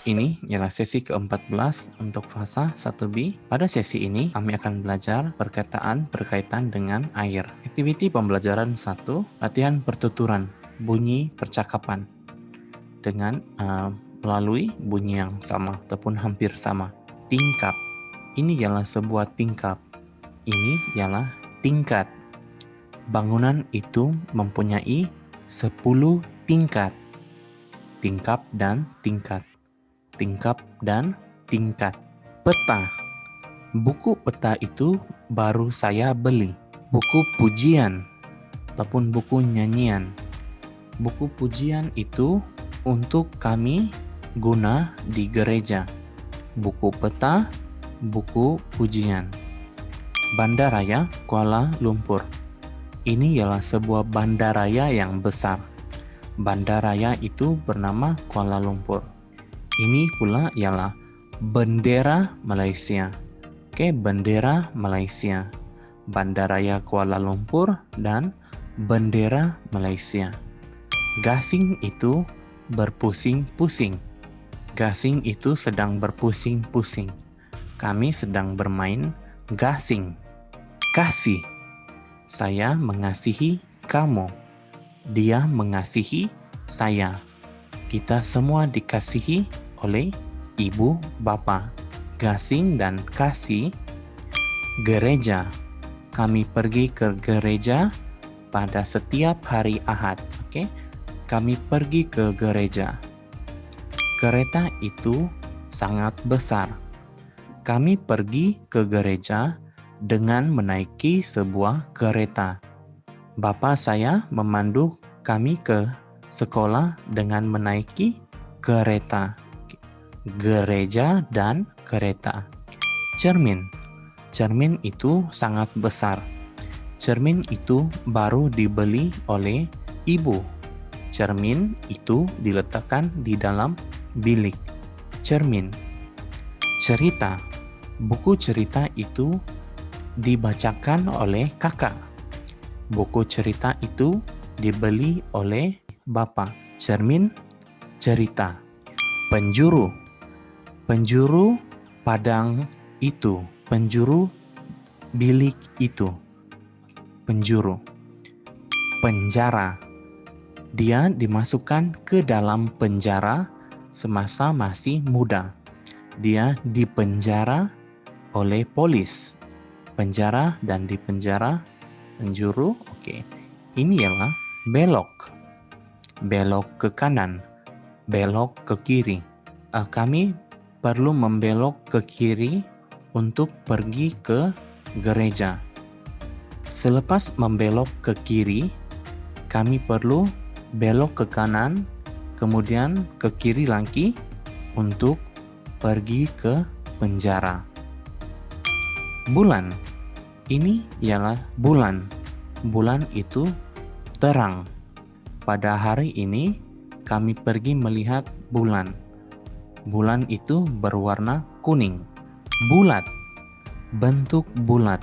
Ini ialah sesi ke-14 untuk fasa 1B. Pada sesi ini, kami akan belajar perkataan berkaitan dengan air. Aktiviti pembelajaran 1, latihan pertuturan, bunyi percakapan dengan melalui bunyi yang sama ataupun hampir sama. Tingkap. Ini ialah sebuah tingkap. Ini ialah tingkat. Bangunan itu mempunyai 10 tingkat. Tingkap dan tingkat. Tingkap dan tingkat. Peta. Buku peta itu baru saya beli. Buku pujian ataupun buku nyanyian. Buku pujian itu untuk kami guna di gereja. Buku peta, buku pujian. Bandaraya Kuala Lumpur. Ini ialah sebuah bandaraya yang besar. Bandaraya itu bernama Kuala Lumpur. Ini pula ialah bendera Malaysia. Oke, bendera Malaysia. Bandaraya Kuala Lumpur dan bendera Malaysia. Gasing itu berpusing-pusing. Gasing itu sedang berpusing-pusing. Kami sedang bermain gasing. Kasih. Saya mengasihi kamu. Dia mengasihi saya. Kita semua dikasihi oleh ibu bapa. Gasing dan kasih. Gereja. Kami pergi ke gereja pada setiap hari Ahad. Oke? Kami pergi ke gereja. Kereta itu sangat besar. Kami pergi ke gereja dengan menaiki sebuah kereta. Bapa saya memandu kami ke sekolah dengan menaiki kereta. Gereja dan kereta. Cermin. Cermin itu sangat besar. Cermin itu baru dibeli oleh ibu. Cermin itu diletakkan di dalam bilik. Cermin. Cerita. Buku cerita itu dibacakan oleh kakak. Buku cerita itu dibeli oleh bapa. Cermin, cerita. Penjuru. Penjuru padang itu. Penjuru bilik itu. Penjuru. Penjara. Dia dimasukkan ke dalam penjara semasa masih muda. Dia dipenjara oleh polis. Penjara dan dipenjara. Penjuru. Oke. Ini ialah belok. Belok ke kanan. Belok ke kiri. Kami perlu membelok ke kiri untuk pergi ke gereja. Selepas membelok ke kiri, kami perlu belok ke kanan, kemudian ke kiri lagi untuk pergi ke penjara. Bulan. Ini ialah bulan. Bulan itu terang. Pada hari ini, kami pergi melihat bulan. Bulan itu berwarna kuning. Bulat. Bentuk bulat.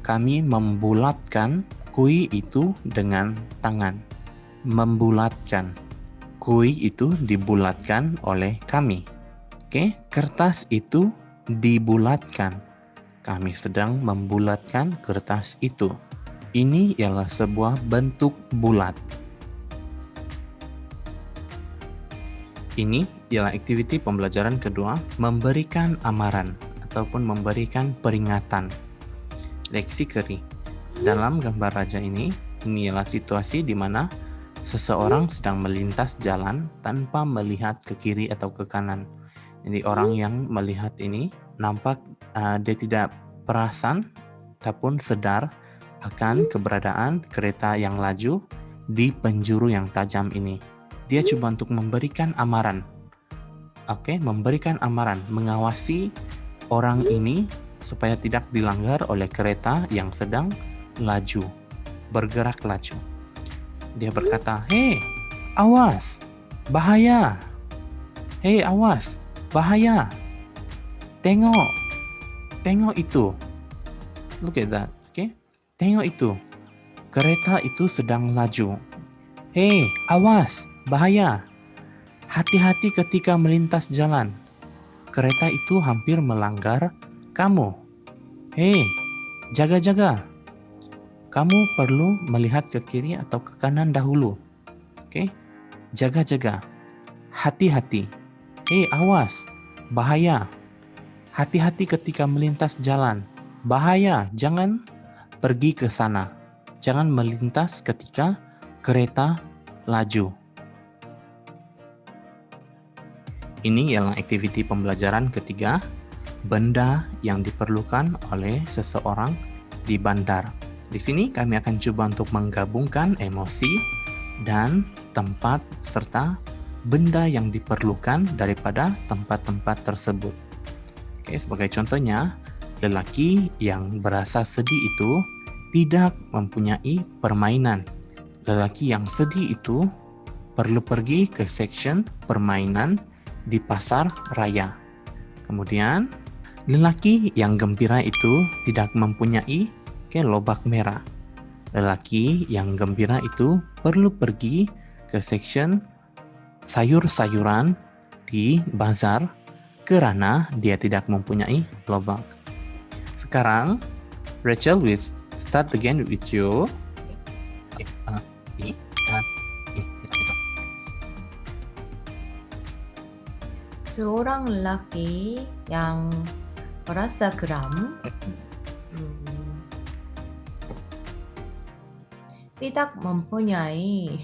Kami membulatkan kue itu dengan tangan. Membulatkan. Kue itu dibulatkan oleh kami. Oke, kertas itu dibulatkan. Kami sedang membulatkan kertas itu. Ini ialah sebuah bentuk bulat. Ini ialah aktiviti pembelajaran kedua, memberikan amaran ataupun memberikan peringatan. Leksi keri. Dalam gambar raja ini ialah situasi di mana seseorang sedang melintas jalan tanpa melihat ke kiri atau ke kanan. Jadi orang yang melihat ini nampak dia tidak perasan ataupun sadar akan keberadaan kereta yang laju di penjuru yang tajam ini. Dia coba untuk memberikan amaran. Oke, memberikan amaran, mengawasi orang ini supaya tidak dilanggar oleh kereta yang sedang laju, bergerak laju. Dia berkata, "Hei, awas, bahaya. Hei, awas, bahaya. Tengok, tengok itu. Look at that, okay? Tengok itu. Kereta itu sedang laju. Hei, awas, bahaya. Hati-hati ketika melintas jalan. kereta itu hampir melanggar kamu. Hei, jaga-jaga. Kamu perlu melihat ke kiri atau ke kanan dahulu. Oke? Jaga-jaga. Hati-hati. Hei, awas. Bahaya. Hati-hati ketika melintas jalan. Bahaya, jangan pergi ke sana. Jangan melintas ketika kereta laju. Ini ialah aktiviti pembelajaran ketiga, benda yang diperlukan oleh seseorang di bandar. Di sini kami akan coba untuk menggabungkan emosi dan tempat serta benda yang diperlukan daripada tempat-tempat tersebut. Oke, sebagai contohnya, lelaki yang berasa sedih itu tidak mempunyai permainan. Lelaki yang sedih itu perlu pergi ke section permainan di pasar raya. Kemudian, lelaki yang gembira itu tidak mempunyai lobak merah. Lelaki yang gembira itu perlu pergi ke section sayur-sayuran di bazar kerana dia tidak mempunyai lobak. Sekarang, Rachel will start again with you. Seorang lelaki yang merasa geram tidak mempunyai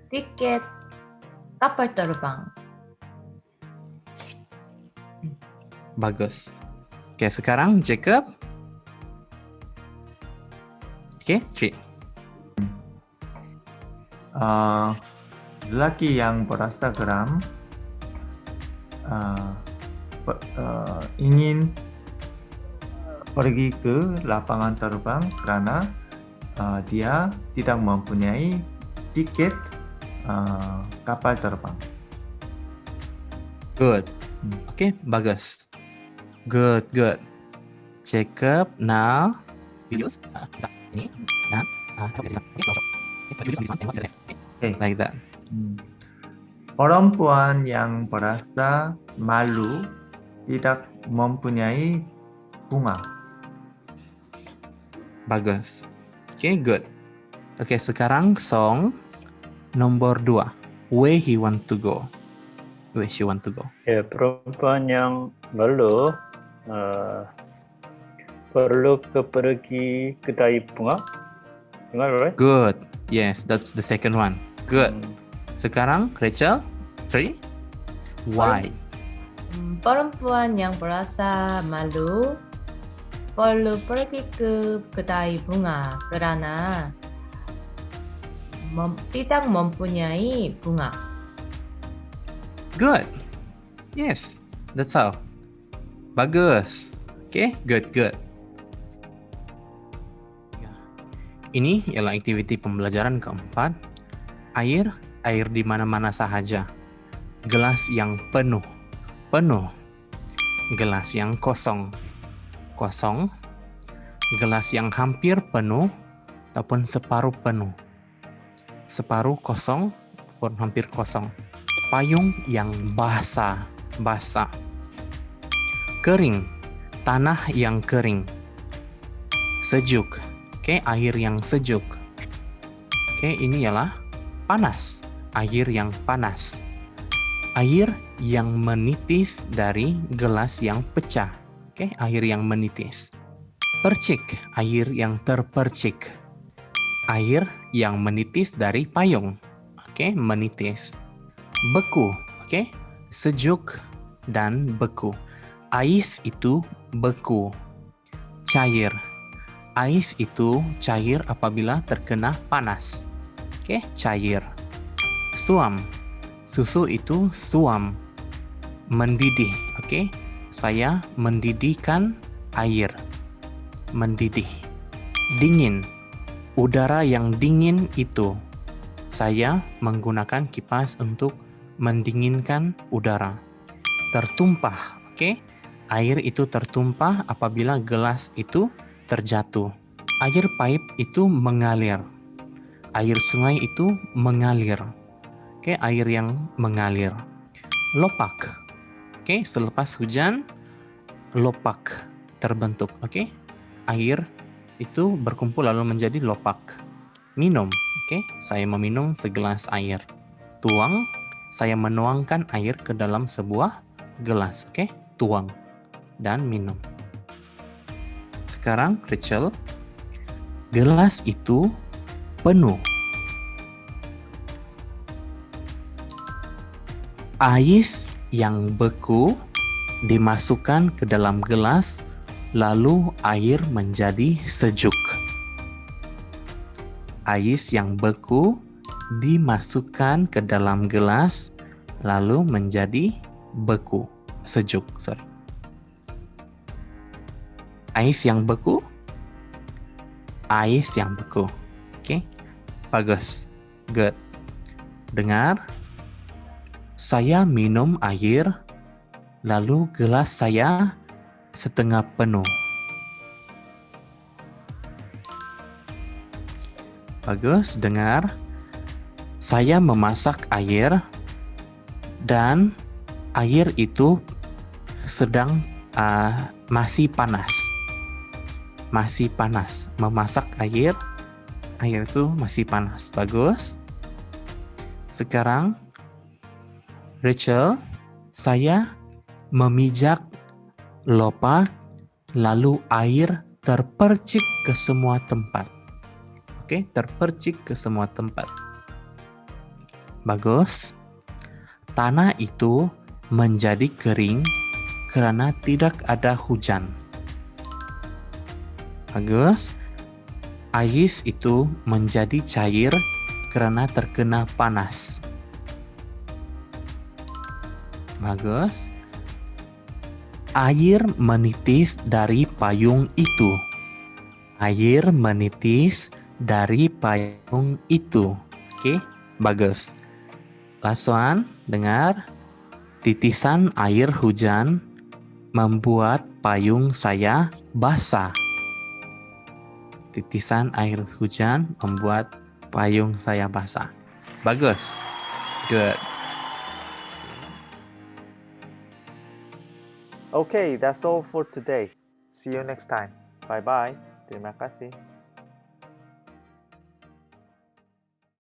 tiket kapal terbang. Bagus. Oke, sekarang Jacob. Oke, Tri. Lelaki yang merasa geram ingin pergi ke lapangan terbang kerana dia tidak mempunyai tiket kapal terbang. Good. Oke, bagus. Good. Jacob, now videos ini dan like that. Perempuan yang merasa malu tidak mempunyai bunga. Bagus. Oke, good. Oke, sekarang song nomor 2. Where he want to go. Where she want to go. Ya, perempuan yang malu perlu pergi kedai bunga. Right? Good. Yes, that's the second one. Good. Sekarang Rachel, 3. Why? Perempuan yang merasa malu perlu pergi ke kedai bunga kerana tidak mempunyai bunga. Good. Yes, that's all. Bagus. Okay, good. Ini ialah aktiviti pembelajaran keempat. Air di mana-mana sahaja. Gelas yang penuh. Gelas yang kosong. Gelas yang hampir penuh ataupun separuh penuh. Separuh kosong ataupun hampir kosong. Payung yang basah. Kering. Tanah yang kering. Sejuk. Oke, air yang sejuk. Oke, ini ialah panas. Air yang panas. Air yang menitis dari gelas yang pecah. Oke, air yang menitis. Percik, air yang terpercik. Air yang menitis dari payung. Oke, menitis. Beku, oke, sejuk dan beku. Ais itu beku. Cair. Ais itu cair apabila terkena panas. Oke, cair. Suam. Susu itu suam. Mendidih, oke. Saya mendidihkan air. Mendidih. Dingin. Udara yang dingin itu. Saya menggunakan kipas untuk mendinginkan udara. Tertumpah, oke. Air itu tertumpah apabila gelas itu terjatuh. Air pipe itu mengalir. Air sungai itu mengalir. Oke, air yang mengalir. Lopak. Oke, selepas hujan lopak terbentuk. Oke, air itu berkumpul lalu menjadi lopak. Minum. Oke, saya meminum segelas air. Tuang, saya menuangkan air ke dalam sebuah gelas. Oke, tuang dan minum. Sekarang Rachel, gelas itu penuh. Ais yang beku dimasukkan ke dalam gelas, lalu air menjadi sejuk. Ais yang beku dimasukkan ke dalam gelas, lalu menjadi beku, sejuk. Ais yang beku, ais yang beku. Oke, bagus, good. Dengar. Saya minum air, lalu gelas saya setengah penuh. Bagus, dengar. Saya memasak air, dan air itu sedang masih panas. Masih panas. Memasak air itu masih panas. Bagus. Sekarang Rachel, saya memijak lopak, lalu air terpercik ke semua tempat. Oke, terpercik ke semua tempat. Bagus. Tanah itu menjadi kering karena tidak ada hujan. Bagus. Ais itu menjadi cair karena terkena panas. Bagus. Air menitis dari payung itu. Air menitis dari payung itu. Oke, bagus. Last one, dengar. Titisan air hujan membuat payung saya basah. Titisan air hujan membuat payung saya basah. Bagus. Good. Okay, that's all for today. See you next time. Bye bye. Terima kasih.